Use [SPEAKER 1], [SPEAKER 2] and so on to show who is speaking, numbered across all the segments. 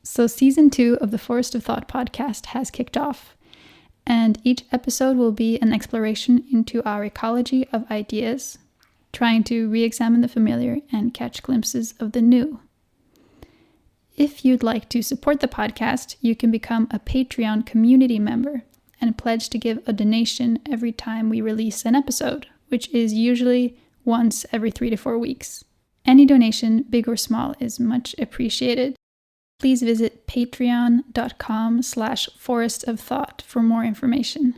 [SPEAKER 1] So season 2 of the Forest of Thought podcast has kicked off, and each episode will be an exploration into our ecology of ideas, trying to re-examine the familiar and catch glimpses of the new. If you'd like to support the podcast, you can become a Patreon community member and pledge to give a donation every time we release an episode, which is usually once every 3 to 4 weeks. Any donation, big or small, is much appreciated. Please visit patreon.com/forestofthought for more information.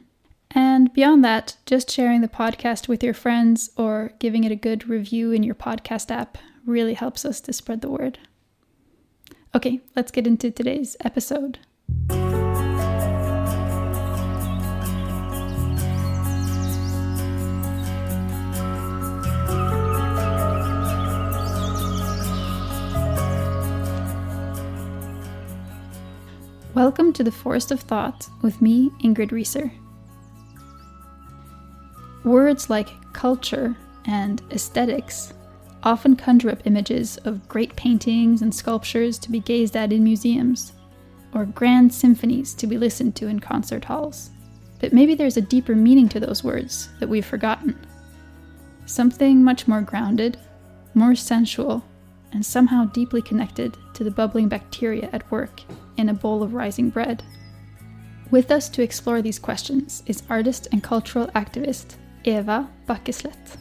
[SPEAKER 1] And beyond that, just sharing the podcast with your friends or giving it a good review in your podcast app really helps us to spread the word. Okay, let's get into today's episode. Welcome to the Forest of Thought with me, Ingrid Rieser. Words like culture and aesthetics often conjure up images of great paintings and sculptures to be gazed at in museums, or grand symphonies to be listened to in concert halls. But maybe there's a deeper meaning to those words that we've forgotten. Something much more grounded, more sensual, and somehow deeply connected to the bubbling bacteria at work in a bowl of rising bread. With us to explore these questions is artist and cultural activist Eva Bakkeslett.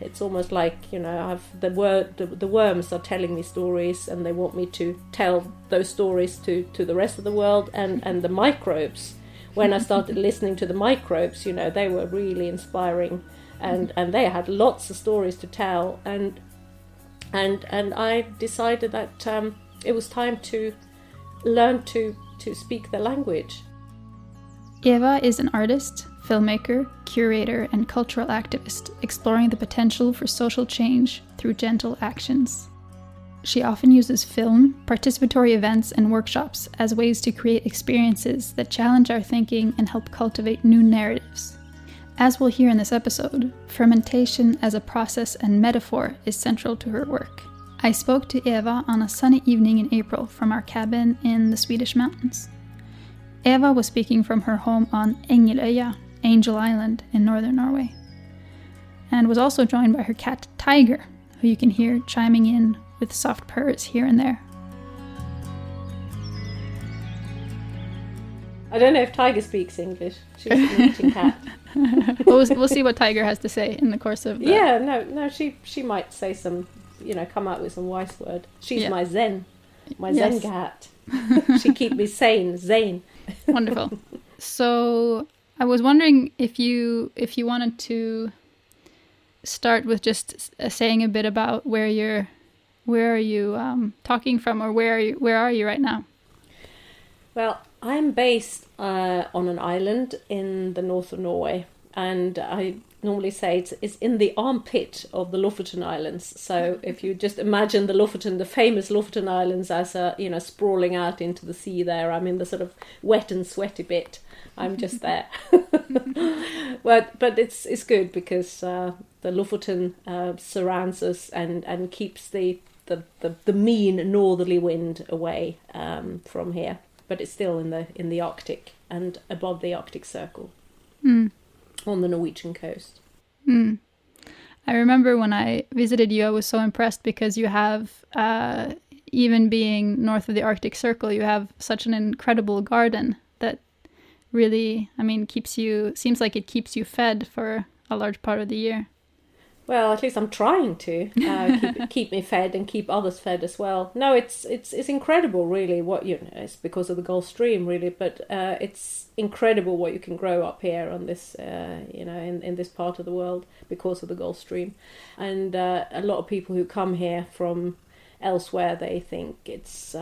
[SPEAKER 2] It's almost like, I've the worms are telling me stories, and they want me to tell those stories to the rest of the world. And the microbes, when I started listening to the microbes, they were really inspiring, and they had lots of stories to tell. And I decided that it was time to learn to speak the language.
[SPEAKER 1] Eva is an artist, filmmaker, curator, and cultural activist, exploring the potential for social change through gentle actions. She often uses film, participatory events, and workshops as ways to create experiences that challenge our thinking and help cultivate new narratives. As we'll hear in this episode, fermentation as a process and metaphor is central to her work. I spoke to Eva on a sunny evening in April from our cabin in the Swedish mountains. Eva was speaking from her home on Engeløya, Angel Island in northern Norway, and was also joined by her cat Tiger, who you can hear chiming in with soft purrs here and there.
[SPEAKER 2] I don't know if Tiger speaks English. She's a Norwegian cat.
[SPEAKER 1] We'll see what Tiger has to say in the course of the...
[SPEAKER 2] Yeah, no, she might say some, come out with some wise word. She's my Zen cat. She keeps me sane.
[SPEAKER 1] Wonderful. So I was wondering if you wanted to start with just saying a bit about where are you talking from, or where are you right now?
[SPEAKER 2] Well, I'm based on an island in the north of Norway, and I normally say it's in the armpit of the Lofoten Islands. So if you just imagine the famous Lofoten Islands as sprawling out into the sea there, I'm in the sort of wet and sweaty bit. I'm just there. But it's good because the Lofoten surrounds us and keeps the mean northerly wind away from here. But it's still in the Arctic and above the Arctic Circle. On the Norwegian coast.
[SPEAKER 1] I remember when I visited you, I was so impressed because you have, even being north of the Arctic Circle, you have such an incredible garden that really, seems like it keeps you fed for a large part of the year.
[SPEAKER 2] Well, at least I'm trying to keep me fed and keep others fed as well. No, it's incredible, really. What it's because of the Gulf Stream, really, but it's incredible what you can grow up here on this, in this part of the world because of the Gulf Stream, and a lot of people who come here from elsewhere, they think it's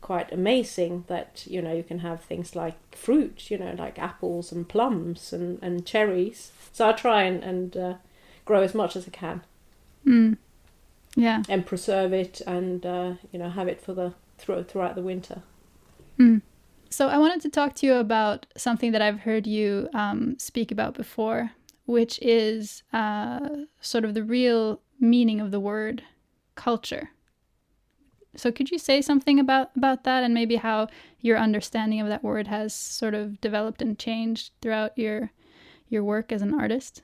[SPEAKER 2] quite amazing that you can have things like fruit, like apples and plums and cherries. So I try and grow as much as I can.
[SPEAKER 1] Yeah.
[SPEAKER 2] And preserve it and have it for throughout the winter.
[SPEAKER 1] So I wanted to talk to you about something that I've heard you speak about before, which is sort of the real meaning of the word culture. So could you say something about that, and maybe how your understanding of that word has sort of developed and changed throughout your work as an artist?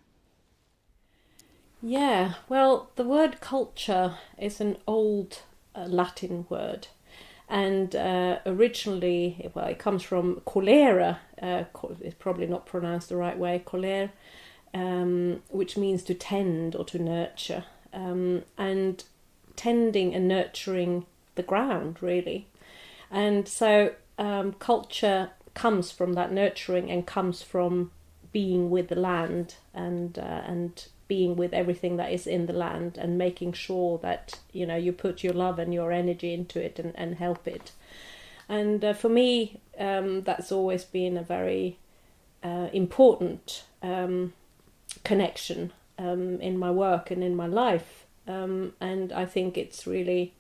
[SPEAKER 2] Yeah, well, the word culture is an old Latin word, and originally, well, it comes from colere. It's probably not pronounced the right way, colere, which means to tend or to nurture, and tending and nurturing the ground, really. And so culture comes from that nurturing and comes from being with the land and being with everything that is in the land and making sure that, you know, you put your love and your energy into it and help it. And for me, that's always been a very important connection in my work and in my life. And I think it's really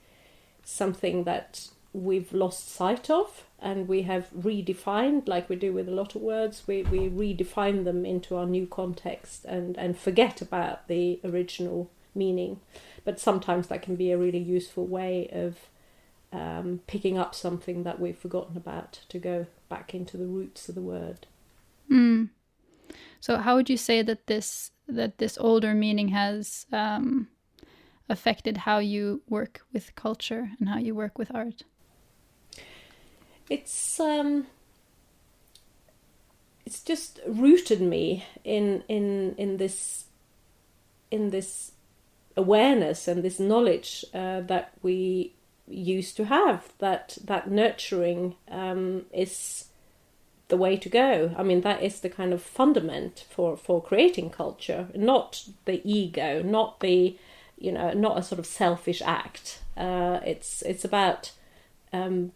[SPEAKER 2] something that we've lost sight of, and we have redefined, like we do with a lot of words. We redefine them into our new context and forget about the original meaning. But sometimes that can be a really useful way of picking up something that we've forgotten about, to go back into the roots of the word.
[SPEAKER 1] So how would you say that this older meaning has affected how you work with culture and how you work with art?
[SPEAKER 2] It's just rooted me in this awareness and this knowledge that we used to have, that nurturing is the way to go. I mean, that is the kind of fundament for creating culture, not the ego, not the, you know, not a sort of selfish act. It's about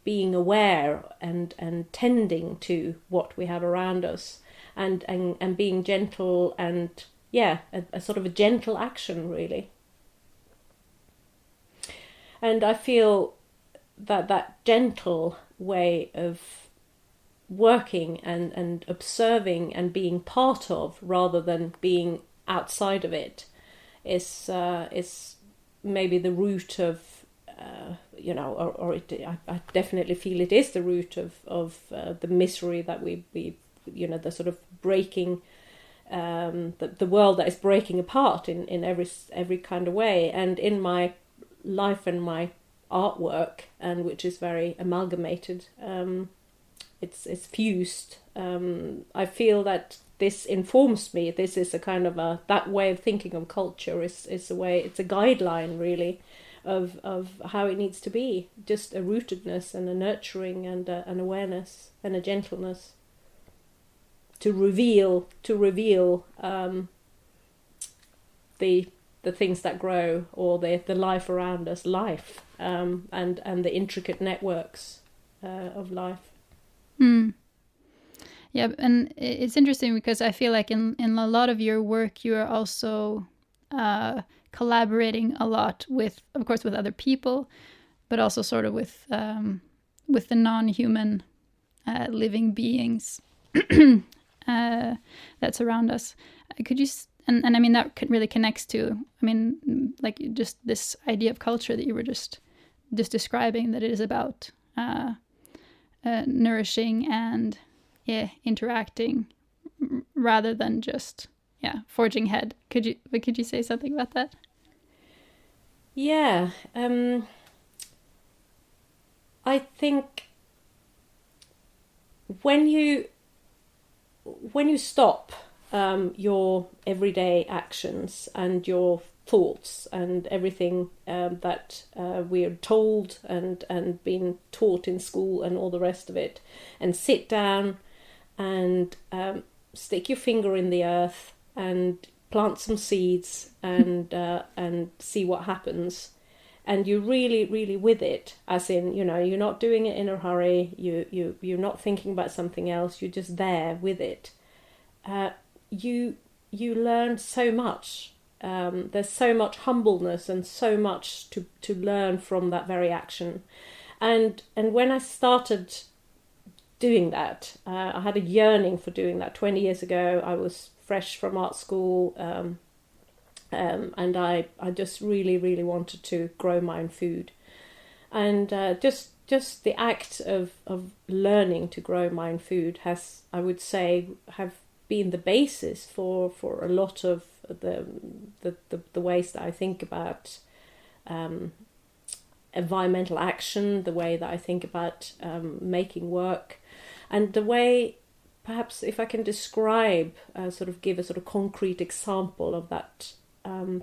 [SPEAKER 2] being aware and tending to what we have around us, and being gentle, and a sort of a gentle action, really. And I feel that gentle way of working and observing and being part of, rather than being outside of it, is maybe the root of I definitely feel it is the root of the misery that we the sort of breaking, the world that is breaking apart in every kind of way. And in my life and my artwork, and which is very amalgamated, it's fused. I feel that this informs me. This is a kind of that way of thinking of culture is a way. It's a guideline, really, of how it needs to be. Just a rootedness and a nurturing and an awareness and a gentleness to reveal the things that grow, or the life around us, and the intricate networks of life.
[SPEAKER 1] Yeah, and it's interesting because I feel like in a lot of your work you are also collaborating a lot with, of course, with other people, but also sort of with the non-human living beings that surround us. Could you, and I mean that really connects to, I mean, like just this idea of culture that you were just describing, that it is about nourishing and interacting rather than just forging ahead. Could you say something about that?
[SPEAKER 2] Yeah, I think when you stop your everyday actions and your thoughts and everything that we are told and been taught in school and all the rest of it, and sit down and stick your finger in the earth and plant some seeds and see what happens, and you're really with it, as in, you know, you're not doing it in a hurry, you're not thinking about something else, you're just there with it. You learn so much. There's so much humbleness and so much to learn from that very action. And when I started doing that, I had a yearning for doing that 20 years ago. I was fresh from art school, and I just really wanted to grow my own food. And just the act of learning to grow my own food has, I would say, have been the basis for a lot of the ways that I think about environmental action, the way that I think about making work, and the way, perhaps if I can describe, give a sort of concrete example of that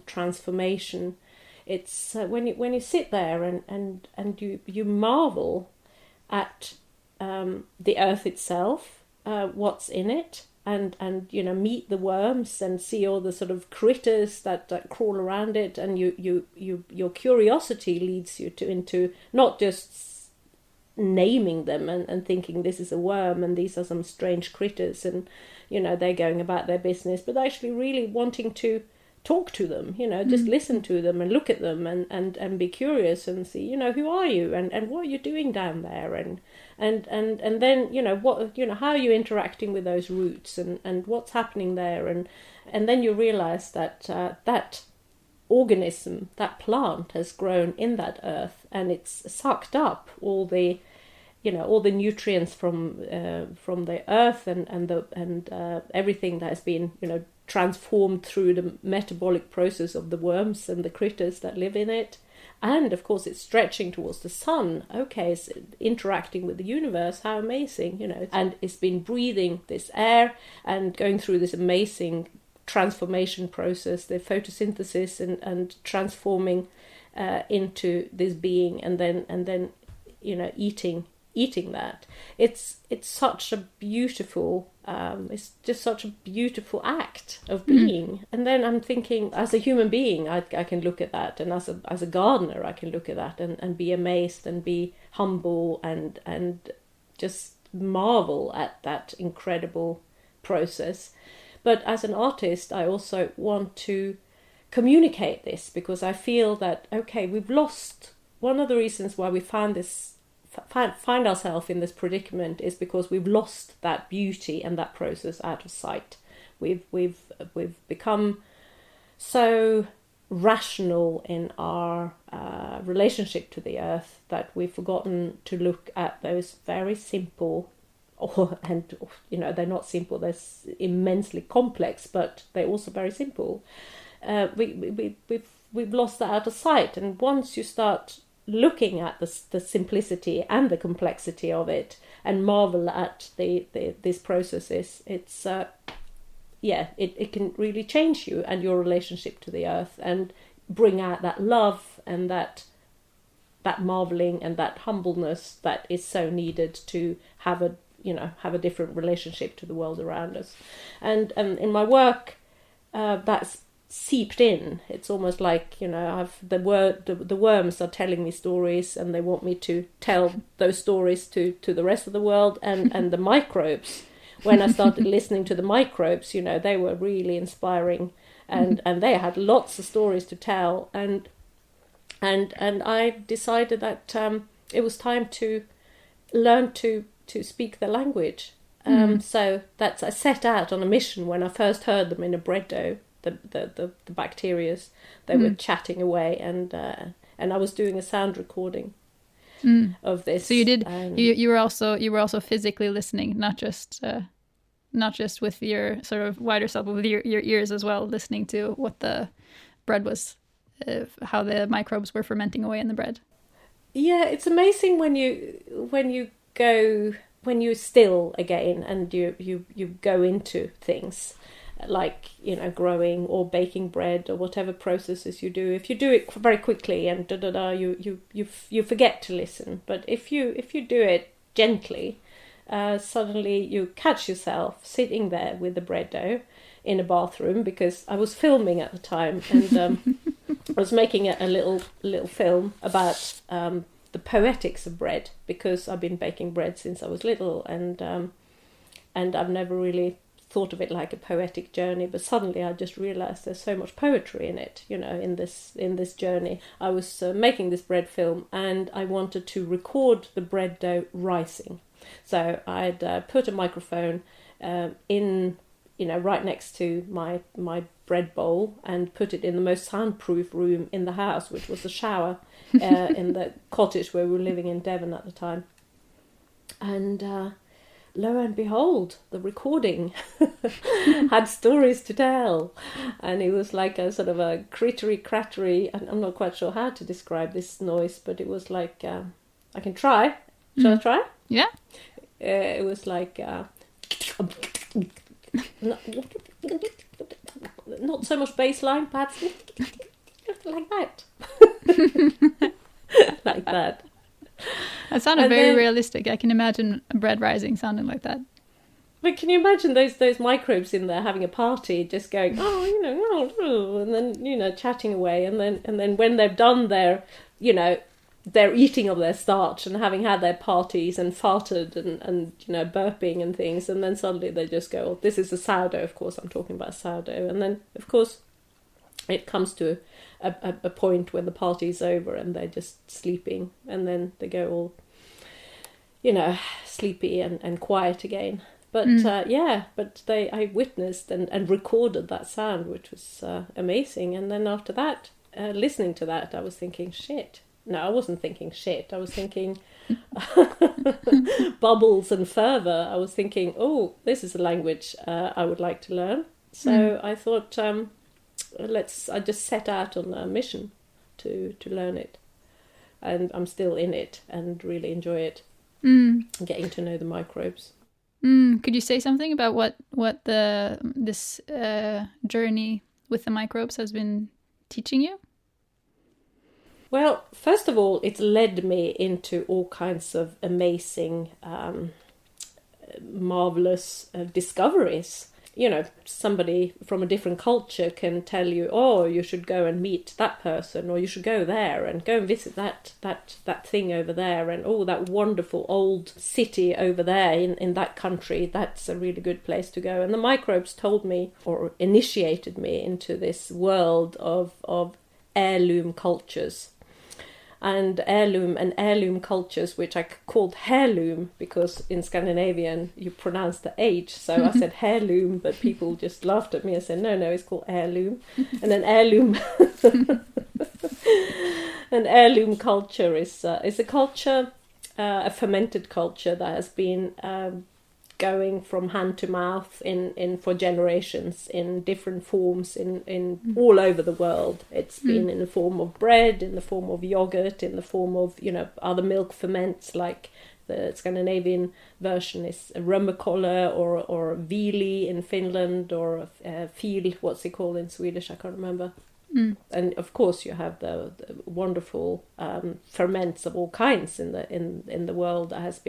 [SPEAKER 2] transformation. It's when you sit there and you marvel at the earth itself, what's in it, and meet the worms and see all the sort of critters that crawl around it, and your curiosity leads you into not just naming them and thinking this is a worm and these are some strange critters and they're going about their business, but actually really wanting to talk to them, just listen to them and look at them and be curious and see, who are you and what are you doing down there, and then what, how are you interacting with those roots and what's happening there, and then you realize that that organism, that plant, has grown in that earth, and it's sucked up all the nutrients from the earth and everything that has been transformed through the metabolic process of the worms and the critters that live in it. And of course it's stretching towards the sun. Okay, it's interacting with the universe. How amazing, and it's been breathing this air and going through this amazing transformation process, the photosynthesis and transforming into this being, and then eating that. It's such a beautiful it's just such a beautiful act of being. And then I'm thinking, as a human being, I can look at that, and as a gardener I can look at that and be amazed and be humble and just marvel at that incredible process. But as an artist, I also want to communicate this, because I feel that, okay, we've lost, one of the reasons why we find ourselves in this predicament is because we've lost that beauty and that process out of sight. We've become so rational in our relationship to the earth that we've forgotten to look at those very simple, they're not simple, they're immensely complex, but they're also very simple. We've lost that out of sight, and once you start looking at the simplicity and the complexity of it and marvel at these processes, it's it can really change you and your relationship to the earth, and bring out that love and that marveling and that humbleness that is so needed to have a different relationship to the world around us. And in my work, that's seeped in. It's almost like the worms are telling me stories, and they want me to tell those stories to the rest of the world, and the microbes. When I started listening to the microbes, they were really inspiring, and they had lots of stories to tell, and I decided that it was time to learn to speak the language. So I set out on a mission when I first heard them in a bread dough. The bacterias, they were chatting away, and I was doing a sound recording of this.
[SPEAKER 1] So you did. You were also physically listening, not just with your sort of wider self, but with your ears as well, listening to what the bread was, how the microbes were fermenting away in the bread.
[SPEAKER 2] Yeah, it's amazing when you're still again and you go into things. Like growing or baking bread or whatever processes you do. If you do it very quickly and you forget to listen. But if you do it gently, suddenly you catch yourself sitting there with the bread dough in a bathroom, because I was filming at the time, and I was making a little film about the poetics of bread, because I've been baking bread since I was little, and I've never really thought of it like a poetic journey, but suddenly I just realized there's so much poetry in it, in this journey. I was making this bread film, and I wanted to record the bread dough rising. So I'd put a microphone in right next to my bread bowl, and put it in the most soundproof room in the house, which was the shower in the cottage where we were living in Devon at the time. And lo and behold, the recording had stories to tell, and it was like a sort of a crittery. I'm not quite sure how to describe this noise, but it was like I can try. Shall I try?
[SPEAKER 1] Yeah.
[SPEAKER 2] It was like not so much bass line, perhaps like that, like that.
[SPEAKER 1] That sounded very realistic. I can imagine bread rising sounding like that.
[SPEAKER 2] But can you imagine those microbes in there having a party, just going, and then chatting away, and then when they've done their eating of their starch and having had their parties and farted and burping and things, and then suddenly they just go, oh, this is a sourdough. Of course, I'm talking about sourdough, and then of course it comes to a point when the party's over and they're just sleeping, and then they go all sleepy and quiet again. But I witnessed and recorded that sound, which was amazing. And then after that, listening to that, I was thinking, shit. No, I wasn't thinking shit. I was thinking bubbles and fervour. I was thinking, oh, this is a language I would like to learn. So I thought, I just set out on a mission to learn it. And I'm still in it and really enjoy it, getting to know the microbes.
[SPEAKER 1] Could you say something about what this journey with the microbes has been teaching you?
[SPEAKER 2] Well, first of all, it's led me into all kinds of amazing, marvelous discoveries. Somebody from a different culture can tell you, oh, you should go and meet that person, or you should go there and go and visit that thing over there, and oh, that wonderful old city over there in that country, that's a really good place to go. And the microbes told me, or initiated me into this world of heirloom cultures. And heirloom cultures, which I called heirloom because in Scandinavian you pronounce the H, so I said heirloom, but people just laughed at me and said, no, it's called heirloom. And then heirloom, an heirloom culture is a culture, a fermented culture that has been going from hand to mouth in for generations in different forms in all over the world. It's been in the form of bread, in the form of yogurt, in the form of other milk ferments, like the Scandinavian version is rummekolle or viili in Finland, or fil, what's it called in Swedish, I can't remember. And of course you have the wonderful ferments of all kinds in the world that has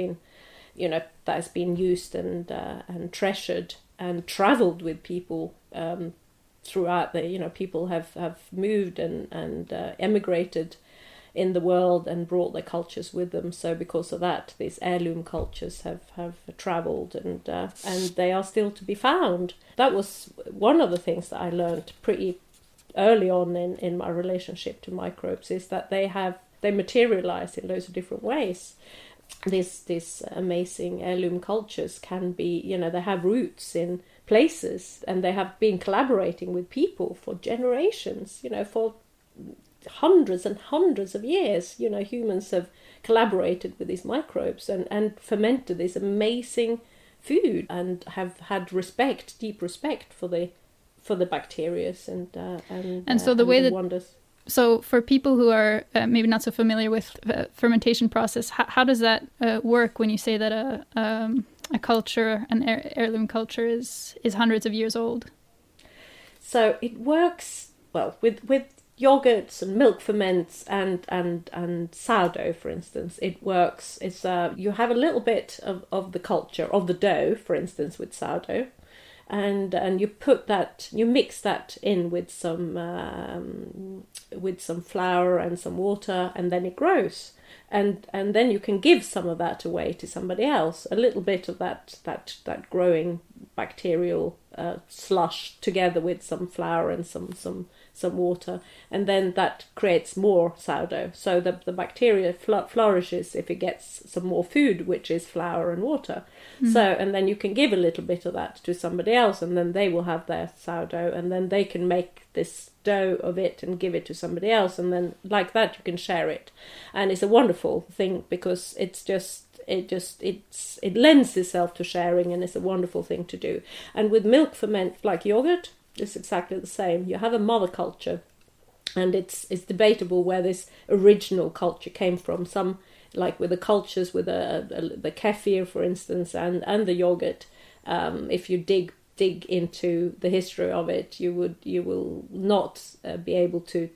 [SPEAKER 2] been used and treasured and travelled with people throughout people have moved and emigrated in the world and brought their cultures with them. So because of that, these heirloom cultures have travelled and they are still to be found. That was one of the things that I learned pretty early on in my relationship to microbes, is that they materialise in loads of different ways. These amazing heirloom cultures can be, they have roots in places, and they have been collaborating with people for generations, for hundreds and hundreds of years. Humans have collaborated with these microbes and fermented this amazing food, and have had deep respect for the bacteria and so the way that wonders.
[SPEAKER 1] So for people who are maybe not so familiar with fermentation process, how does that work when you say that a culture, an heirloom culture, is hundreds of years old?
[SPEAKER 2] So it works well with yogurts and milk ferments and sourdough, for instance. It works. It's you have a little bit of the culture of the dough, for instance, with sourdough. And you mix that in with some flour and some water, and then it grows, and then you can give some of that away to somebody else. A little bit of that growing bacterial slush together with some flour and some some water, and then that creates more sourdough. So the bacteria flourishes if it gets some more food, which is flour and water. So, and then you can give a little bit of that to somebody else, and then they will have their sourdough, and then they can make this dough of it and give it to somebody else, and then like that you can share it. And it's a wonderful thing because it lends itself to sharing, and it's a wonderful thing to do. And with milk ferment, like yogurt, it's exactly the same. You have a mother culture, and it's debatable where this original culture came from. Some, like with the cultures with the kefir, for instance, and the yogurt, if you dig into the history of it, you will not be able to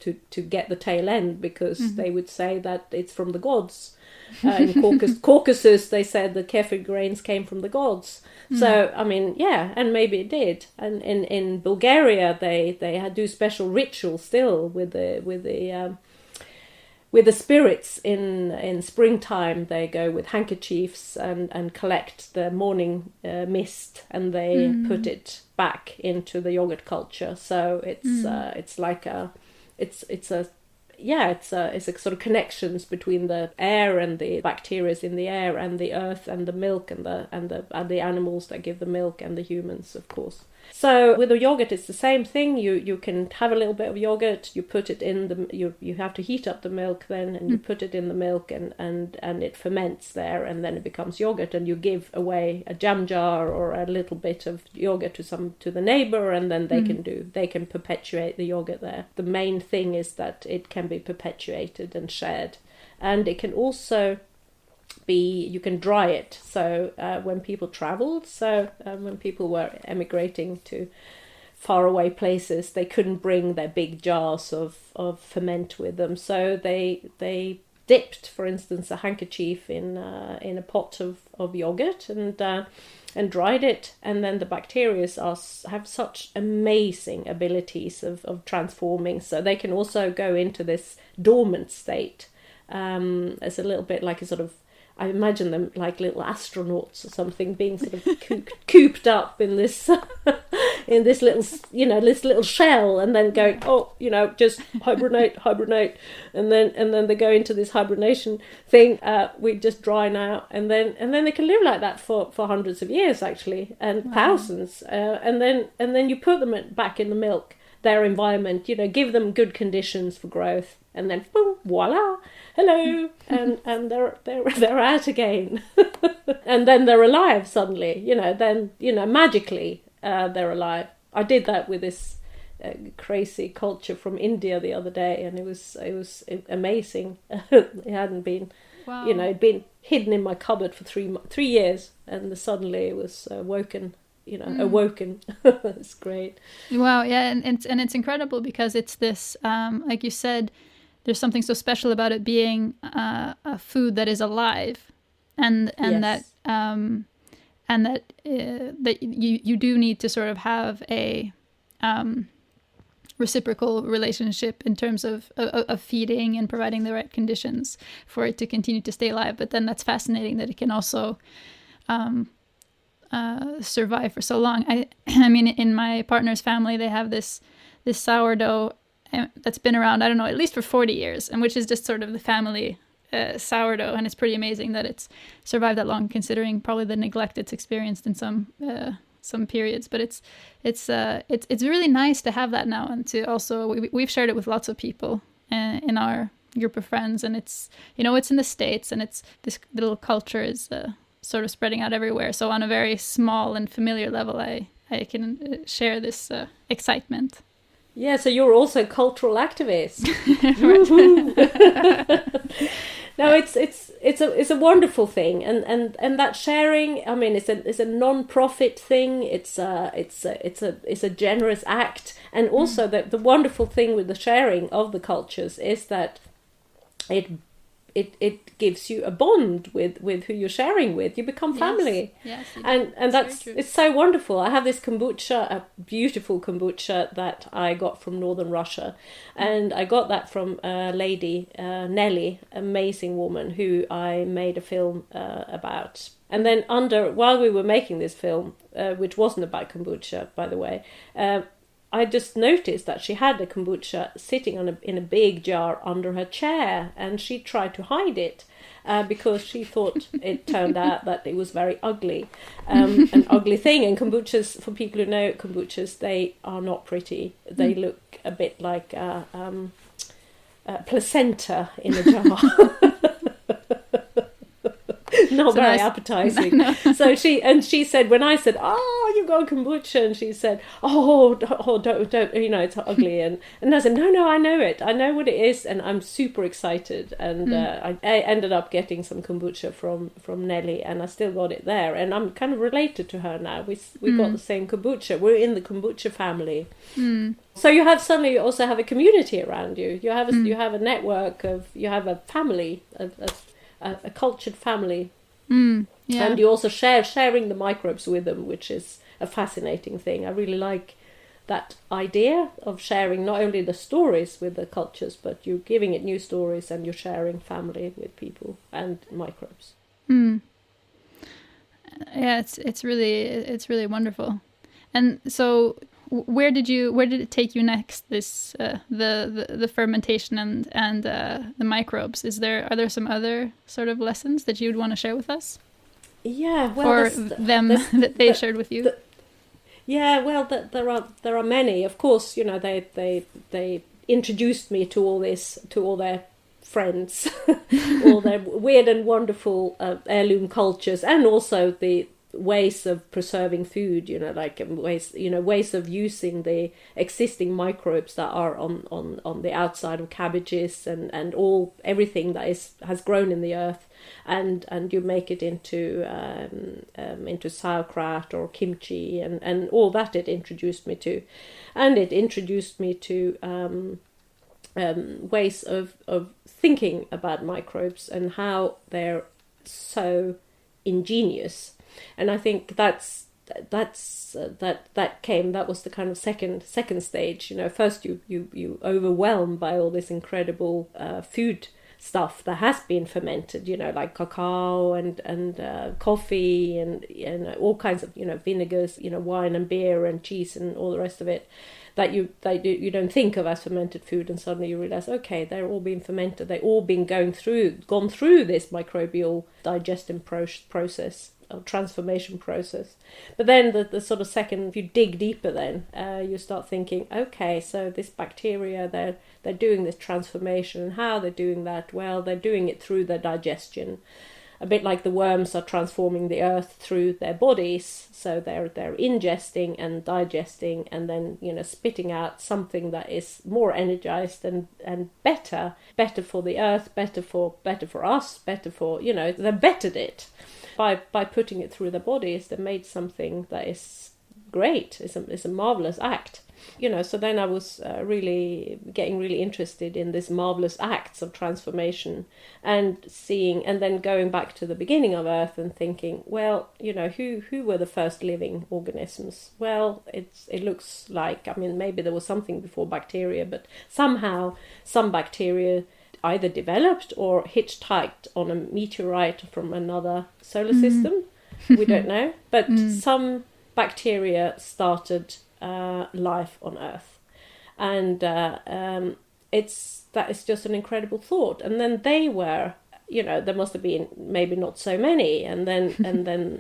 [SPEAKER 2] get the tail end, because they would say that it's from the gods. In Caucasus, they said the kefir grains came from the gods. So, I mean, yeah, and maybe it did. And in Bulgaria, they do special rituals still with the spirits in springtime. They go with handkerchiefs and collect the morning mist, and they put it back into the yogurt culture. So it's like it's a sort of connections between the air and the bacteria in the air, and the earth and the milk and the animals that give the milk, and the humans, of course. So with the yogurt, it's the same thing. You can have a little bit of yogurt. You put it in you have to heat up the milk then, and you put it in the milk, and it ferments there, and then it becomes yogurt. And you give away a jam jar or a little bit of yogurt to the neighbor, and then they can perpetuate the yogurt there. The main thing is that it can be perpetuated and shared, and it can also you can dry it. So when people traveled, when people were emigrating to faraway places, they couldn't bring their big jars of ferment with them. So they dipped, for instance, a handkerchief in a pot of yogurt and dried it. And then the bacteria have such amazing abilities of transforming. So they can also go into this dormant state as a little bit like a sort of, I imagine them like little astronauts or something, being sort of cooped up in this in this little shell, and then going, just hibernate, and then they go into this hibernation thing. We just dry now, and then they can live like that for hundreds of years actually, and thousands, and then you put them back in the milk, their environment, give them good conditions for growth, and then boom, voila, hello, and they're out again, and then they're alive suddenly. Magically they're alive. I did that with this crazy culture from India the other day, and it was amazing. It hadn't been, it'd been hidden in my cupboard for 3 years, and suddenly it was awoken. Awoken. It's great.
[SPEAKER 1] Wow, yeah, and it's incredible because it's this, like you said, there's something so special about it being a food that is alive, and yes. that you do need to sort of have a reciprocal relationship in terms of feeding and providing the right conditions for it to continue to stay alive. But then that's fascinating that it can also survive for so long. I mean, in my partner's family, they have this sourdough that's been around, I don't know, at least for 40 years, and which is just sort of the family sourdough, and it's pretty amazing that it's survived that long, considering probably the neglect it's experienced in some periods. But it's really nice to have that now, and to also we've shared it with lots of people in our group of friends, and it's it's in the States, and it's this little culture is sort of spreading out everywhere. So on a very small and familiar level, I can share this excitement.
[SPEAKER 2] Yeah, so you're also a cultural activist. No, it's a wonderful thing, and that sharing. I mean, it's a non-profit thing. It's a generous act, and also the wonderful thing with the sharing of the cultures is that it gives you a bond with who you're sharing with. You become family. Yes, and it's so wonderful. I have this kombucha, a beautiful kombucha that I got from northern Russia, and I got that from a lady, Nelly, amazing woman who I made a film about. And then while we were making this film, which wasn't about kombucha, by the way, I just noticed that she had a kombucha sitting in a big jar under her chair, and she tried to hide it. Because she thought it turned out that it was very ugly, an ugly thing. And kombuchas, for people who know kombuchas, they are not pretty. They look a bit like placenta in a jar. Not so very appetizing. No. So she said, when I said, "Oh, you've got kombucha," and she said, "Oh, don't, it's ugly." And I said, "No, I know it. I know what it is, and I'm super excited." And I ended up getting some kombucha from Nelly, and I still got it there. And I'm kind of related to her now. We got the same kombucha. We're in the kombucha family. So you also have a community around you. You have a network you have a family, a cultured family. Yeah. And you also sharing the microbes with them, which is a fascinating thing. I really like that idea of sharing not only the stories with the cultures, but you're giving it new stories and you're sharing family with people and microbes.
[SPEAKER 1] Yeah, it's really wonderful. And so where did it take you next, this the fermentation and the microbes? Are there some other sort of lessons that you'd want to share with us?
[SPEAKER 2] Yeah, well,
[SPEAKER 1] or that they shared with you?
[SPEAKER 2] There are many. Of course, they introduced me to all their friends, all their weird and wonderful heirloom cultures, and also the ways of preserving food, ways of using the existing microbes that are on the outside of cabbages and everything that has grown in the earth, and you make it into sauerkraut or kimchi and all that. It introduced me to, and it introduced me to ways of thinking about microbes and how they're so ingenious. And I think that was the kind of second stage. First you overwhelmed by all this incredible food stuff that has been fermented, like cacao and coffee and all kinds of vinegars, wine and beer and cheese and all the rest of it that you don't think of as fermented food, and suddenly you realize, okay, they're all being fermented, they've all been gone through this microbial digestion process, transformation process. But then the sort of second, if you dig deeper, then you start thinking, okay, so this bacteria, they're doing this transformation, and how they're doing that? Well, they're doing it through their digestion, a bit like the worms are transforming the earth through their bodies. So they're ingesting and digesting, and then spitting out something that is more energized and better for the earth, better for us, better for they bettered it. By putting it through their bodies, they made something that is great. It's a marvelous act. So then I was getting really interested in this marvelous acts of transformation, and seeing, and then going back to the beginning of Earth and thinking, well, who were the first living organisms? Well, it looks like, maybe there was something before bacteria, but somehow some bacteria either developed or hitchhiked on a meteorite from another solar system. We don't know, but some bacteria started life on Earth, and that is just an incredible thought. And then they were, there must have been maybe not so many, and then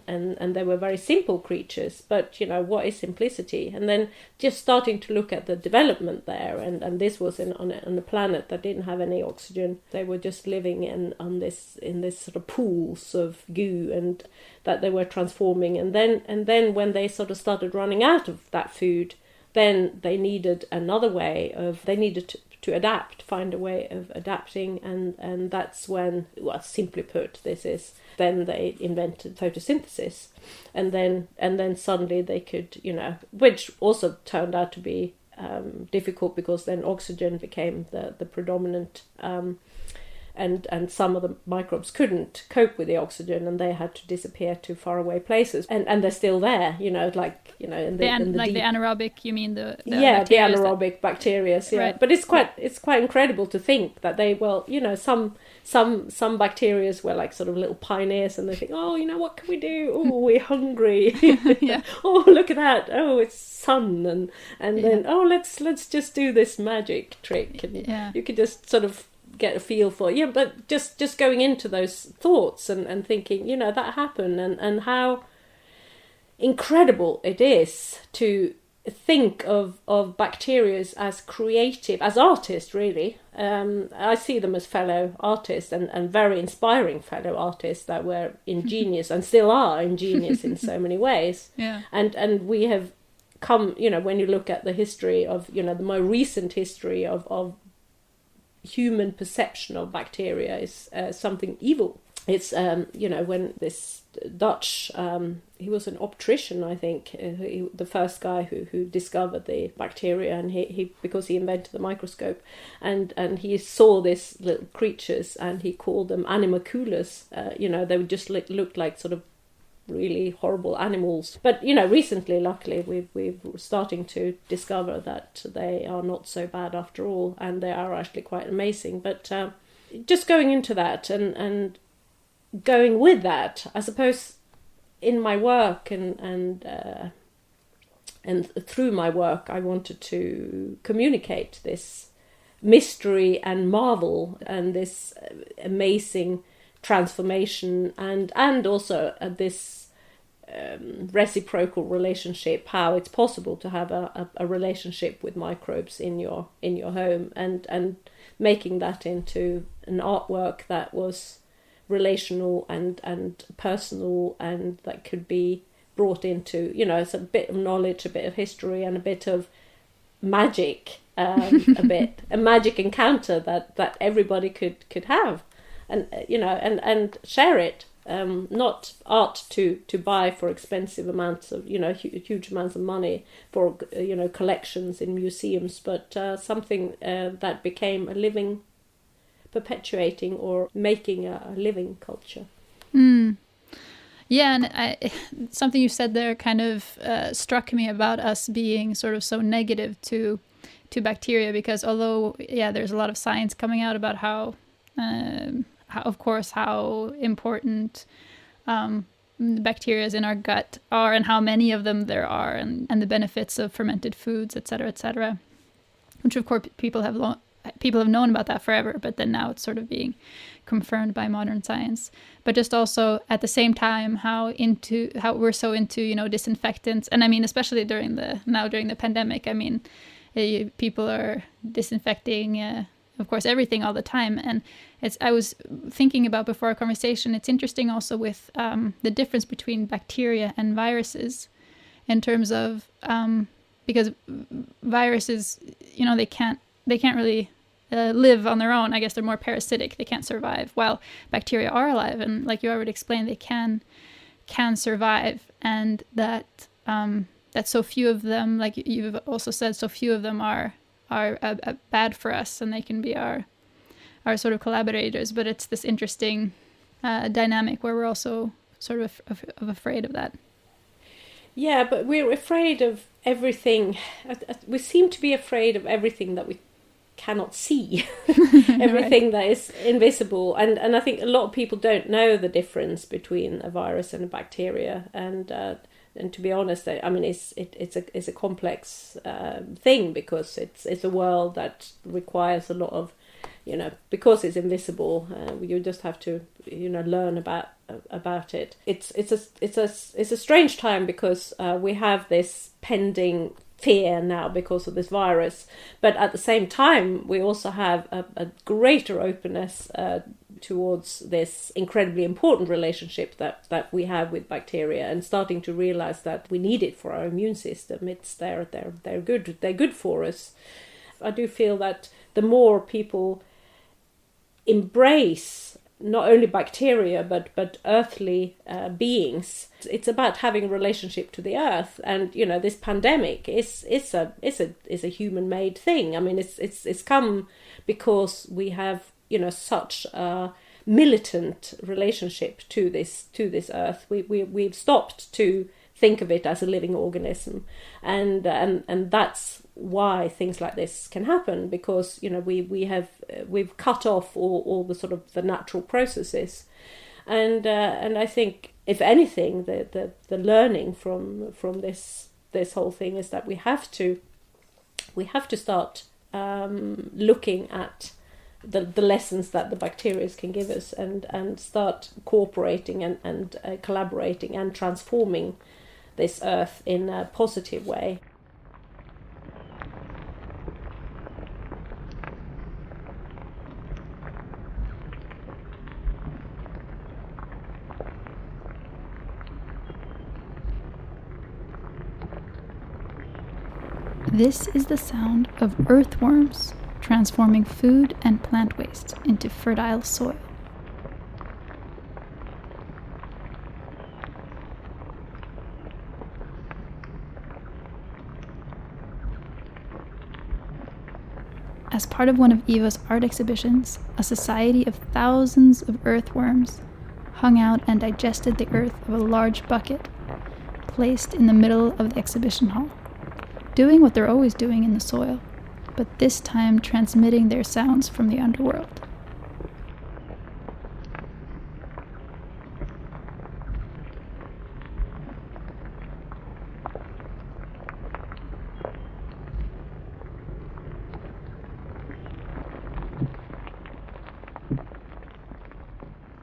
[SPEAKER 2] and they were very simple creatures. But what is simplicity? And then just starting to look at the development there, and this was on a planet that didn't have any oxygen. They were just living in this sort of pools of goo, and that they were transforming. And then when they sort of started running out of that food, then they needed another way of. They needed to adapt, find a way of adapting, and that's when, well, simply put, then they invented photosynthesis, and then suddenly they could, which also turned out to be difficult, because then oxygen became the predominant, and some of the microbes couldn't cope with the oxygen, and they had to disappear to faraway places, and they're still there, in the
[SPEAKER 1] anaerobic, you mean the
[SPEAKER 2] anaerobic bacteria, yeah.
[SPEAKER 1] Right.
[SPEAKER 2] But it's quite incredible to think that they, some some bacteria were like sort of little pioneers, and they think, oh, what can we do? Oh, we're hungry.
[SPEAKER 1] Yeah.
[SPEAKER 2] Oh, look at that. Oh, it's sun, and then let's just do this magic trick, and you could just sort of get a feel for but just going into those thoughts and thinking, that happened, and how incredible it is to think of bacteria as creative, as artists, really. I see them as fellow artists and very inspiring fellow artists that were ingenious and still are ingenious in so many ways.
[SPEAKER 1] Yeah.
[SPEAKER 2] And we have come, when you look at the history of, the more recent history of human perception of bacteria is something evil. It's, when this Dutch, he was an optician, I think, the first guy who discovered the bacteria, and he because he invented the microscope, and he saw these little creatures, and he called them animalcules. They would just look like sort of really horrible animals. But, recently, luckily, we're starting to discover that they are not so bad after all, and they are actually quite amazing. But just going into that and going with that, I suppose, in my work and through my work, I wanted to communicate this mystery and marvel and this amazing transformation and also this reciprocal relationship, how it's possible to have a relationship with microbes in your home, and making that into an artwork that was relational and personal, and that could be brought into, it's a bit of knowledge, a bit of history, and a bit of magic, a magic encounter that everybody could have, and and share it. Not art to buy for expensive amounts of, huge amounts of money for, collections in museums, but something that became a living, perpetuating or making a living culture.
[SPEAKER 1] Yeah, and something you said there kind of struck me about us being sort of so negative to bacteria, because although there's a lot of science coming out about how important bacteria in our gut are, and how many of them there are, and the benefits of fermented foods, etc., which of course people have known about that forever, but then now it's sort of being confirmed by modern science. But just also at the same time how we're so into disinfectants, and I mean especially during the pandemic, I mean people are disinfecting of course everything all the time, and I was thinking about before our conversation, it's interesting also with the difference between bacteria and viruses, in terms of because viruses, they can't really live on their own. I guess they're more parasitic. They can't survive. While bacteria are alive, and like you already explained, they can survive, and that so few of them, like you've also said, so few of them are bad for us, and they can be our sort of collaborators. But it's this interesting dynamic where we're also sort of afraid of that.
[SPEAKER 2] Yeah, but we're afraid of everything. We seem to be afraid of everything that we cannot see, everything that is invisible, and I think a lot of people don't know the difference between a virus and a bacteria, and to be honest, I mean it's a complex thing, because it's a world that requires a lot of, because it's invisible, you just have to learn about it. It's a strange time, because we have this pending fear now because of this virus, but at the same time we also have a greater openness towards this incredibly important relationship that we have with bacteria, and starting to realize that we need it for our immune system. They're good for us. I do feel that the more people embrace not only bacteria but earthly beings, it's about having a relationship to the earth. And this pandemic is a human-made thing. I mean, it's come because we have such a militant relationship to this earth. We've stopped to think of it as a living organism, and that's why things like this can happen, because we've cut off all the sort of the natural processes, and I think if anything the learning from this whole thing is that we have to start looking at the lessons that the bacteria can give us, and start cooperating and collaborating and transforming this earth in a positive way.
[SPEAKER 1] This is the sound of earthworms transforming food and plant waste into fertile soil. As part of one of Eva's art exhibitions, a society of thousands of earthworms hung out and digested the earth of a large bucket placed in the middle of the exhibition hall, doing what they're always doing in the soil, but this time transmitting their sounds from the underworld.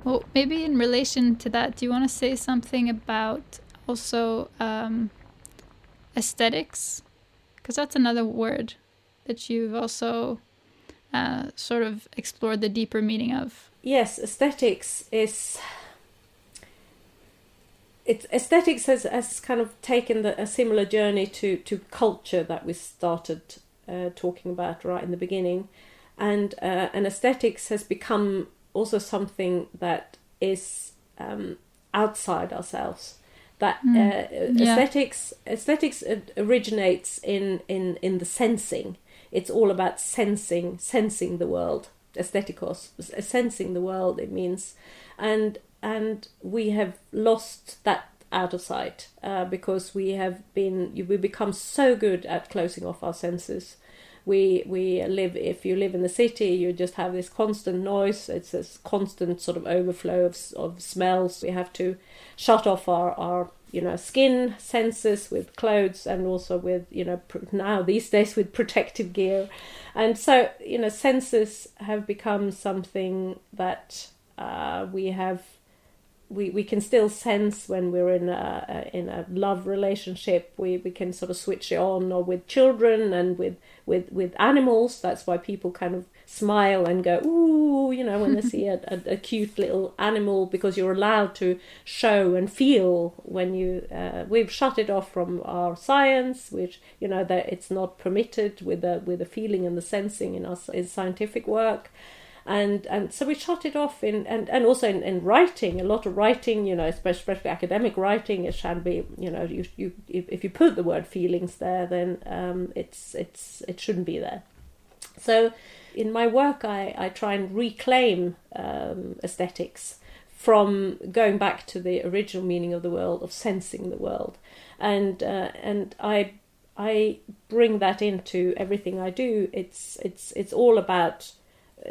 [SPEAKER 1] Well, maybe in relation to that, do you want to say something about also aesthetics? Because that's another word that you've also sort of explored the deeper meaning of.
[SPEAKER 2] Yes, aesthetics has kind of taken a similar journey to culture that we started talking about right in the beginning, and aesthetics has become also something that is outside ourselves. That aesthetics originates in the sensing. It's all about sensing the world. Aesthetikos, sensing the world, it means, and we have lost that out of sight because we become so good at closing off our senses. If you live in the city, you just have this constant noise. It's this constant sort of overflow of smells. We have to shut off our skin senses with clothes, and also with now these days with protective gear. And so senses have become something that we can still sense when we're in a love relationship. We can sort of switch it on, or with children and with animals. That's why people kind of smile and go ooh, when they see a cute little animal, because you're allowed to show and feel when we've shut it off from our science, which that it's not permitted with the feeling and the sensing in scientific work. And so we shut it off and also in writing. A lot of writing, especially academic writing, it can be, if you put the word feelings there, then it shouldn't be there. So in my work, I try and reclaim aesthetics from going back to the original meaning of the world, of sensing the world, and I bring that into everything I do. It's all about.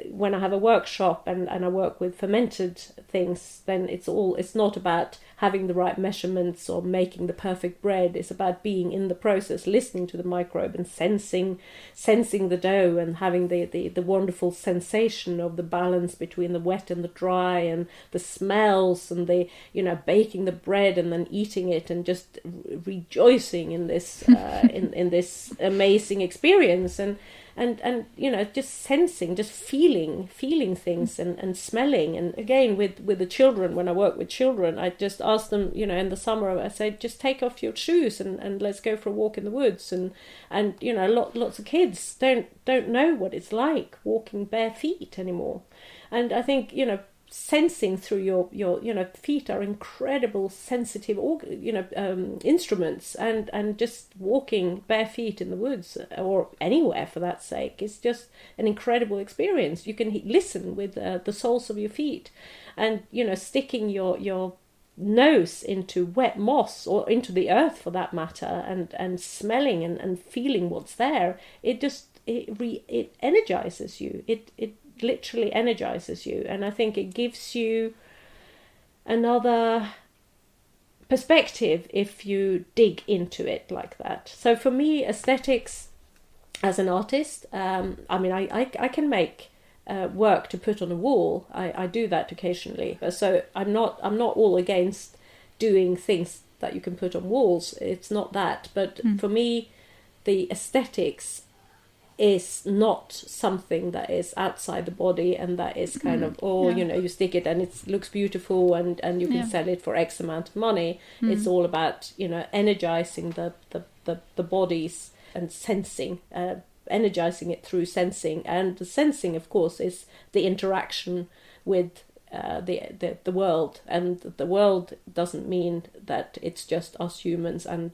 [SPEAKER 2] When I have a workshop and I work with fermented things, then it's not about having the right measurements or making the perfect bread. It's about being in the process, listening to the microbe and sensing the dough, and having the wonderful sensation of the balance between the wet and the dry, and the smells, and the baking the bread and then eating it, and just rejoicing in this in this amazing experience. And just sensing, just feeling things and smelling. And again, with the children, when I work with children, I just ask them, in the summer, I say, just take off your shoes and let's go for a walk in the woods. And lots of kids don't know what it's like walking bare feet anymore. And I think, sensing through your feet are incredible sensitive instruments, and just walking bare feet in the woods or anywhere for that sake is just an incredible experience. You can listen with the soles of your feet, and sticking your nose into wet moss, or into the earth for that matter, and smelling and feeling what's there, it energizes you. It literally energizes you, and I think it gives you another perspective if you dig into it like that. So for me, aesthetics as an artist, I can make work to put on a wall. I do that occasionally. So I'm not all against doing things that you can put on walls. It's not that. But for me, the aesthetics is not something that is outside the body and that is kind of, you stick it and it looks beautiful and you can sell it for X amount of money. It's all about, energizing the bodies and sensing, energizing it through sensing. And the sensing, of course, is the interaction with the world. And the world doesn't mean that it's just us humans and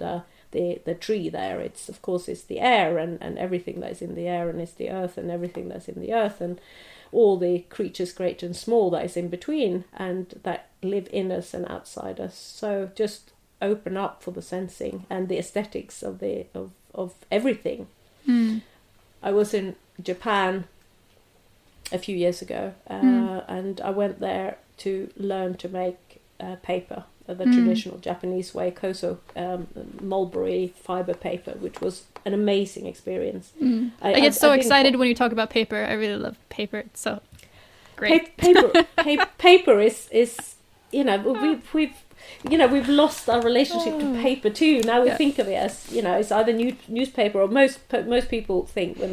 [SPEAKER 2] the tree there. It's, of course, it's the air and everything that is in the air, and it's the earth and everything that's in the earth, and all the creatures great and small that is in between and that live in us and outside us. So just open up for the sensing and the aesthetics of everything. I was in Japan a few years ago, and I went there to learn to make paper, the traditional Japanese way, koso, mulberry fiber paper, which was an amazing experience.
[SPEAKER 1] I get so excited when you talk about paper. I really love paper. It's so great.
[SPEAKER 2] Paper is we've lost our relationship to paper too. Now we think of it as, it's either newspaper, or most people think when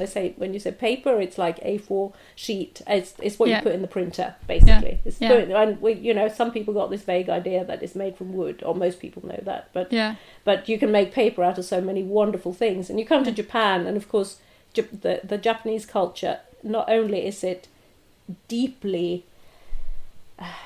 [SPEAKER 2] you say paper, it's like A4 sheet. It's what you put in the printer, basically. And some people got this vague idea that it's made from wood, or most people know that. But you can make paper out of so many wonderful things. And you come to Japan, and of course, the Japanese culture, not only is it deeply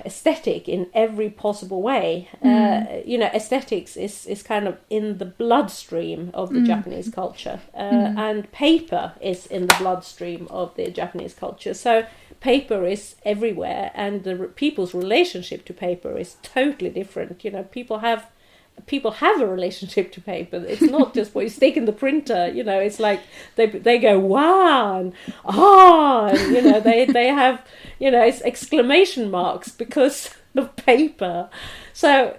[SPEAKER 2] aesthetic in every possible way. Aesthetics is kind of in the bloodstream of the Japanese culture, and paper is in the bloodstream of the Japanese culture. So paper is everywhere, and the people's relationship to paper is totally different. People have a relationship to paper. It's not just what you stick in the printer. It's like they go wow and and they have it's exclamation marks because of paper. So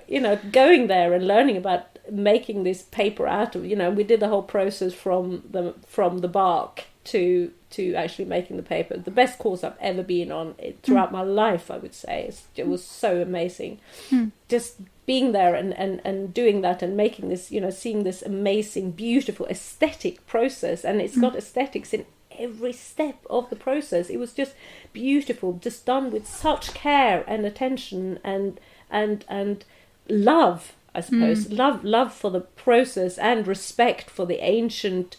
[SPEAKER 2] going there and learning about making this paper out of we did the whole process from the bark to actually making the paper. The best course I've ever been on throughout my life, I would say. It was so amazing. Just being there and doing that and making this, seeing this amazing, beautiful aesthetic process. And it's got aesthetics in every step of the process. It was just beautiful, just done with such care and attention and love, I suppose. Love for the process and respect for the ancient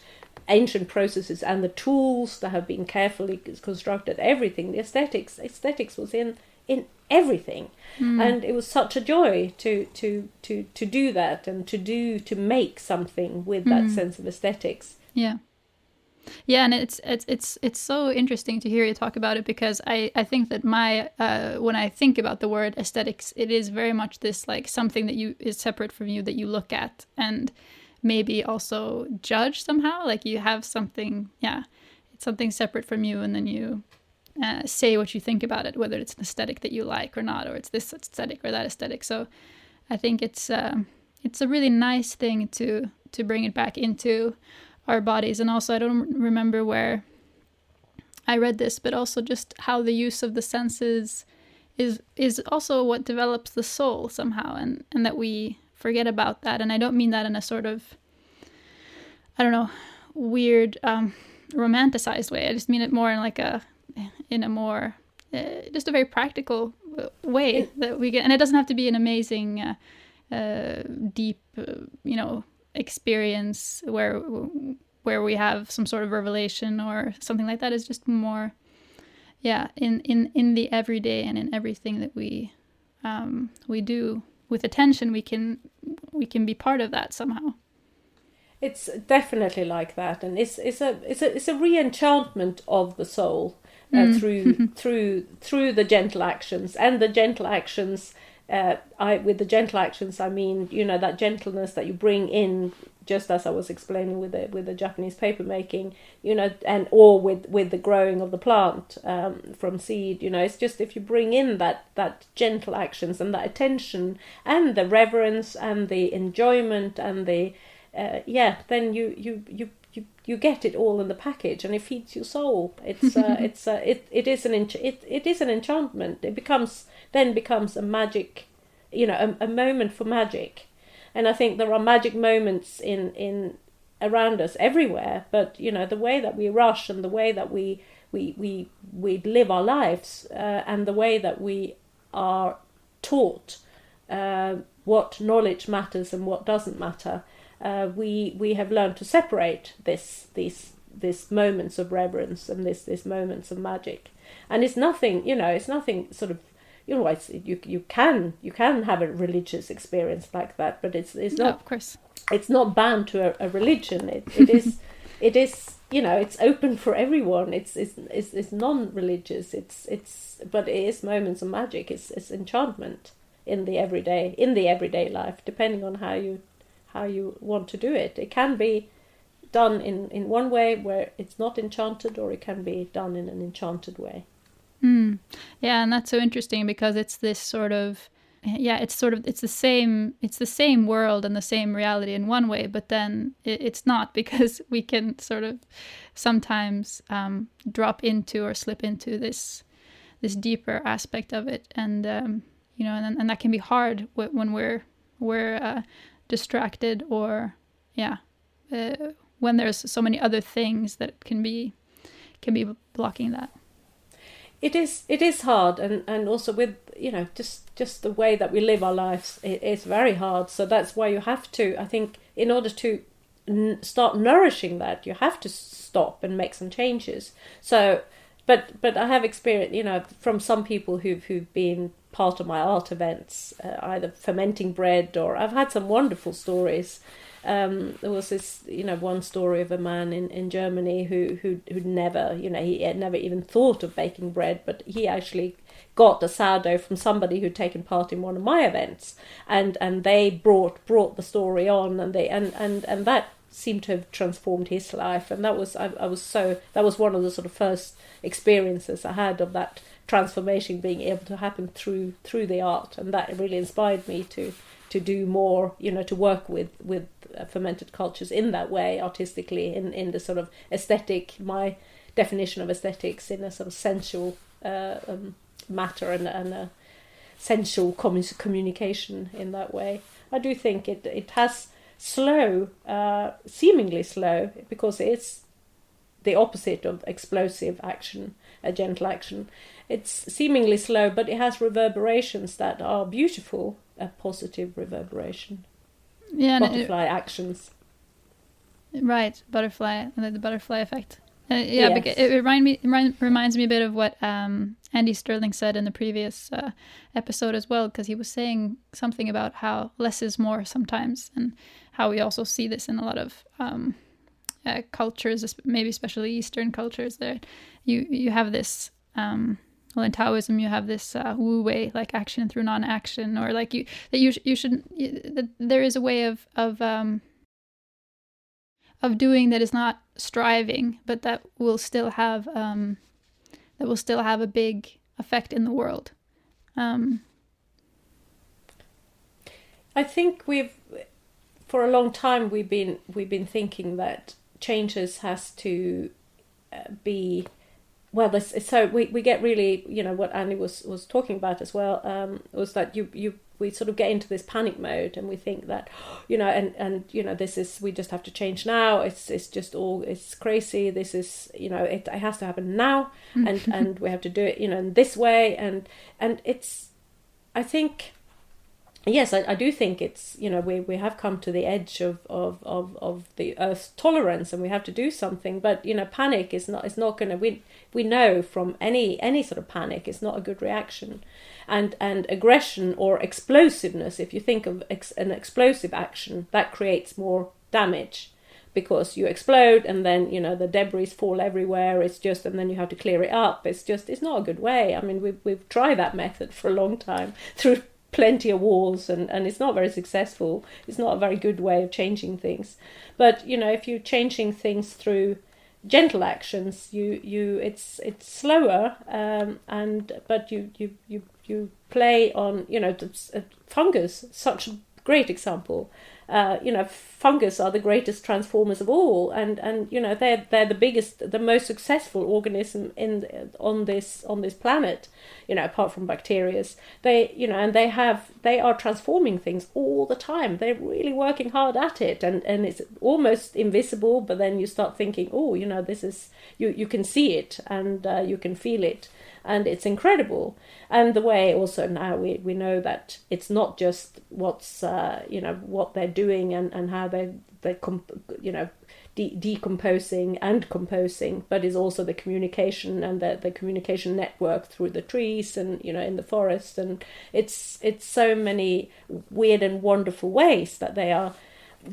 [SPEAKER 2] processes and the tools that have been carefully constructed. Everything, the aesthetics was in everything, and it was such a joy to do that and to make something with that sense of aesthetics.
[SPEAKER 1] And it's so interesting to hear you talk about it, because I think that when I think about the word aesthetics, it is very much this like something that is separate from you, that you look at and maybe also judge somehow. Like you have something, it's something separate from you, and then you say what you think about it, whether it's an aesthetic that you like or not, or it's this aesthetic or that aesthetic. So I think it's a really nice thing to bring it back into our bodies. And also, I don't remember where I read this, but also just how the use of the senses is also what develops the soul somehow, and that we forget about that. And I don't mean that in a sort of, I don't know, weird romanticized way. I just mean it more in a more just a very practical way that we get. And it doesn't have to be an amazing deep experience where we have some sort of revelation or something like that. It's just more in the everyday and in everything that we do with attention. We can be part of that somehow.
[SPEAKER 2] It's definitely like that, and it's a re-enchantment of the soul through the gentle actions, and the gentle actions with the gentle actions, I mean, that gentleness that you bring in, just as I was explaining with the Japanese paper making, and or with the growing of the plant from seed, it's just if you bring in that gentle actions and that attention and the reverence and the enjoyment and the then you get it all in the package, and it feeds your soul. It's it is an enchantment. It becomes a magic, a moment for magic. And I think there are magic moments in around us everywhere. But the way that we rush and the way that we live our lives, and the way that we are taught what knowledge matters and what doesn't matter, we have learned to separate these moments of reverence and these moments of magic. And it's nothing, it's nothing sort of. You can have a religious experience like that, but it's not.
[SPEAKER 1] Of course,
[SPEAKER 2] it's not bound to a religion. It is it's open for everyone. It's non-religious. But it is moments of magic. It's enchantment in the everyday life, depending on how you want to do it. It can be done in one way where it's not enchanted, or it can be done in an enchanted way.
[SPEAKER 1] Yeah, and that's so interesting because it's this sort of it's the same world and the same reality in one way, but then it's not, because we can sort of sometimes drop into or slip into this deeper aspect of it, and and that can be hard when we're distracted, or when there's so many other things that can be blocking that.
[SPEAKER 2] It is hard, and also with just the way that we live our lives, it is very hard. So that's why you have to, I think, in order to start nourishing that, you have to stop and make some changes. So, but I have experience, from some people who've been part of my art events, either fermenting bread, or I've had some wonderful stories. There was this, one story of a man in Germany who'd never, he had never even thought of baking bread, but he actually got a sourdough from somebody who'd taken part in one of my events, and they brought the story on, and that seemed to have transformed his life, and that was that was one of the sort of first experiences I had of that transformation being able to happen through the art, and that really inspired me to do more, to work with fermented cultures in that way, artistically, in the sort of aesthetic, my definition of aesthetics, in a sort of sensual matter and a sensual communication in that way. I do think it has seemingly slow, because it's the opposite of explosive action, a gentle action. It's seemingly slow, but it has reverberations that are beautiful, a positive reverberation. Yeah, butterfly actions.
[SPEAKER 1] Right, butterfly, the butterfly effect. Because it reminds me a bit of what Andy Sterling said in the previous episode as well, because he was saying something about how less is more sometimes, and how we also see this in a lot of cultures, maybe especially Eastern cultures. There, you have this. Well, in Taoism, you have this wu wei, like action through non-action, or like you shouldn't. That there is a way of doing that is not striving, but that will still have a big effect in the world.
[SPEAKER 2] I think for a long time we've been thinking that changes has to be. Well, so we get really, what Andy was talking about as well, was that we sort of get into this panic mode, and we think that, we just have to change now. It's just all, it's crazy. This is, it has to happen now, and we have to do it, in this way, and it's, I think. Yes, I do think it's, we have come to the edge of the Earth's tolerance, and we have to do something. But, panic is not going to, we know from any sort of panic, it's not a good reaction. And aggression or explosiveness, if you think of an explosive action, that creates more damage, because you explode and then, the debris fall everywhere. It's just, and then you have to clear it up. It's not a good way. I mean, we've tried that method for a long time through plenty of wars, and it's not very successful. It's not a very good way of changing things. But if you're changing things through gentle actions, it's slower, but you play on fungus, such a great example. Fungus are the greatest transformers of all, and they're the biggest, the most successful organism on this planet. Apart from bacteria, they are transforming things all the time. They're really working hard at it, and it's almost invisible. But then you start thinking, this is you can see it, and you can feel it. And it's incredible. And the way also now we know that it's not just what's what they're doing and how they're decomposing and composing, but is also the communication and the communication network through the trees and in the forest. And it's so many weird and wonderful ways that they are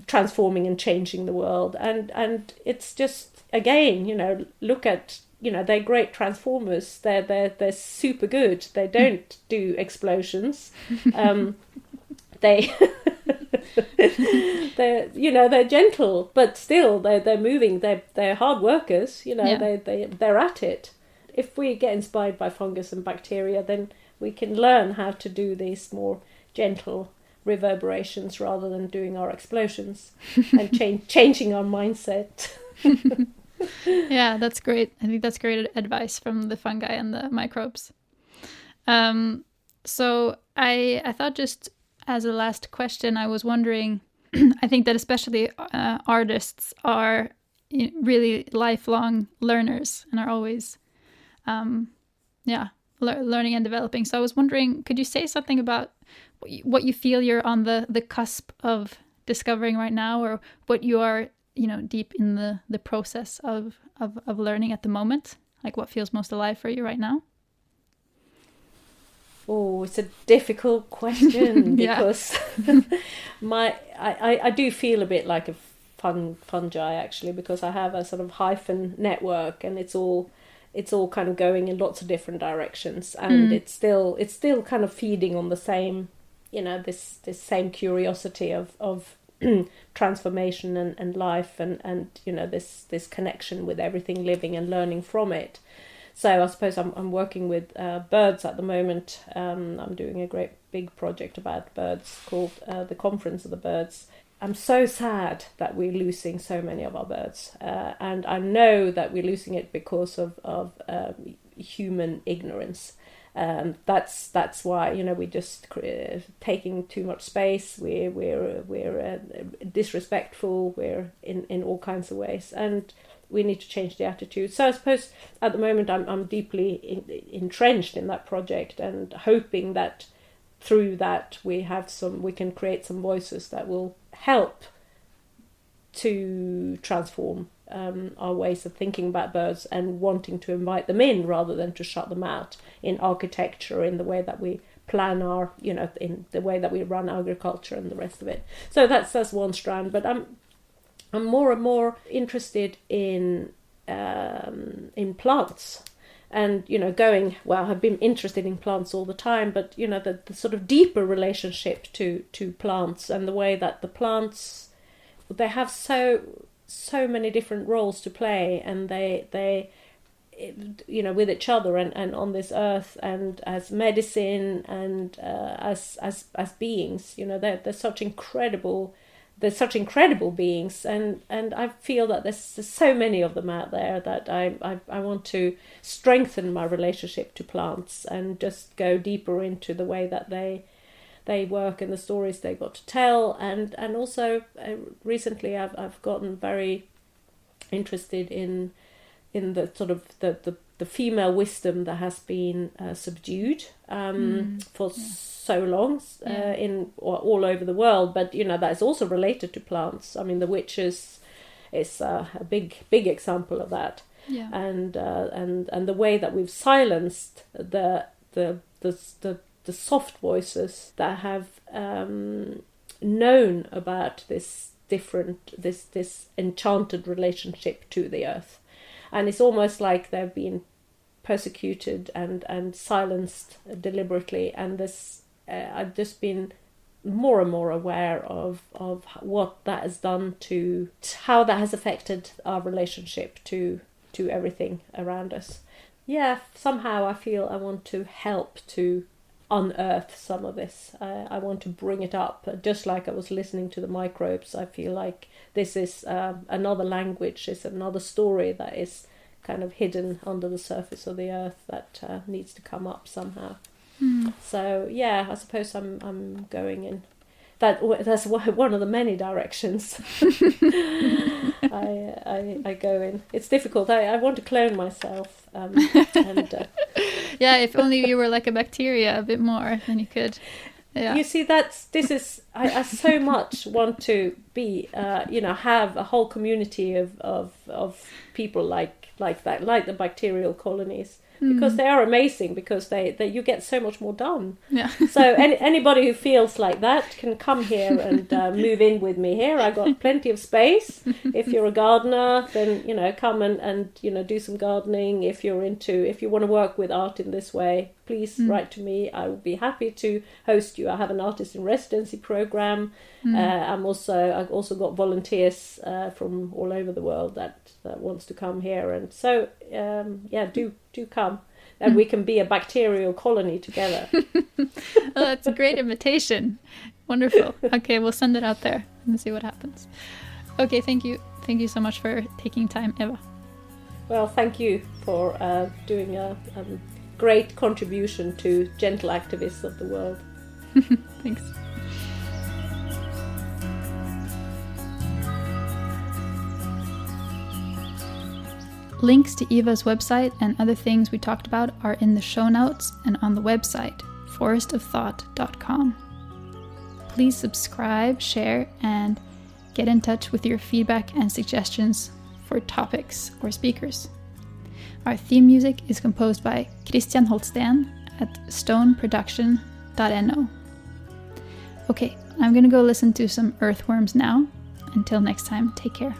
[SPEAKER 2] transforming and changing the world. And it's just, again, look at, they're great transformers. They're super good. They don't do explosions. They're gentle, but still they're moving. They're hard workers. They're at it. If we get inspired by fungus and bacteria, then we can learn how to do these more gentle reverberations rather than doing our explosions and changing our mindset.
[SPEAKER 1] Yeah, that's great. I think that's great advice from the fungi and the microbes. So I thought, just as a last question, I was wondering, I think that especially artists are really lifelong learners and are always learning and developing. So I was wondering, could you say something about what you feel you're on the cusp of discovering right now, or what you are deep in the process of learning at the moment? Like, what feels most alive for you right now?
[SPEAKER 2] Oh, it's a difficult question because I do feel a bit like a fungi, actually, because I have a sort of hyphen network, and it's all kind of going in lots of different directions, and it's still kind of feeding on the same, this same curiosity of transformation and life, and this connection with everything living and learning from it. So I suppose I'm working with birds at the moment. I'm doing a great big project about birds called the Conference of the Birds. I'm so sad that we're losing so many of our birds, and I know that we're losing it because of human ignorance. That's why we're just taking too much space. We're disrespectful. We're in all kinds of ways, and we need to change the attitude. So I suppose at the moment I'm deeply entrenched in that project, and hoping that through that we can create some voices that will help to transform our ways of thinking about birds, and wanting to invite them in rather than to shut them out in architecture, in the way that we plan our, in the way that we run agriculture and the rest of it. So that's one strand. But I'm more and more interested in plants, and I've been interested in plants all the time, but the sort of deeper relationship to plants, and the way that the plants, they have so many different roles to play, and they with each other and on this earth, and as medicine, and as beings, they're such incredible beings, and I feel that there's so many of them out there that I want to strengthen my relationship to plants, and just go deeper into the way that they work and the stories they got to tell. And also recently I've gotten very interested in the sort of the female wisdom that has been subdued for so long in all over the world, but that is also related to plants. I mean, the witches is a big example of that. And the way that we've silenced the soft voices that have known about this enchanted relationship to the earth. And it's almost like they've been persecuted and silenced deliberately, and this I've just been more and more aware of what that has done to how that has affected our relationship to everything around us. Yeah, somehow I feel I want to help to unearth some of this. I want to bring it up, just like I was listening to the microbes. I feel like this is another language, it's another story that is kind of hidden under the surface of the earth that needs to come up somehow. So yeah, I suppose I'm going in that's one of the many directions I go in. It's difficult. I want to clone myself.
[SPEAKER 1] Yeah, if only you were like a bacteria a bit more, then you could. Yeah.
[SPEAKER 2] You see, I so much want to be, have a whole community of people like that, like the bacterial colonies. Because they are amazing, because they you get so much more done.
[SPEAKER 1] Yeah.
[SPEAKER 2] So anybody who feels like that can come here and move in with me here. I got plenty of space. If you're a gardener, then come and do some gardening. If you want to work with art in this way, please write to me. I will be happy to host you. I have an artist in residency program. I've also got volunteers from all over the world that wants to come here, and so do come, and we can be a bacterial colony together.
[SPEAKER 1] Oh, that's a great invitation. Wonderful. Okay, we'll send it out there and see what happens. Okay, thank you so much for taking time, Eva.
[SPEAKER 2] Well, thank you for doing a great contribution to gentle activists of the world.
[SPEAKER 1] Thanks. Links to Eva's website and other things we talked about are in the show notes and on the website, forestofthought.com. Please subscribe, share, and get in touch with your feedback and suggestions for topics or speakers. Our theme music is composed by Christian Holsten at stoneproduction.no. Okay, I'm gonna go listen to some earthworms now. Until next time, take care.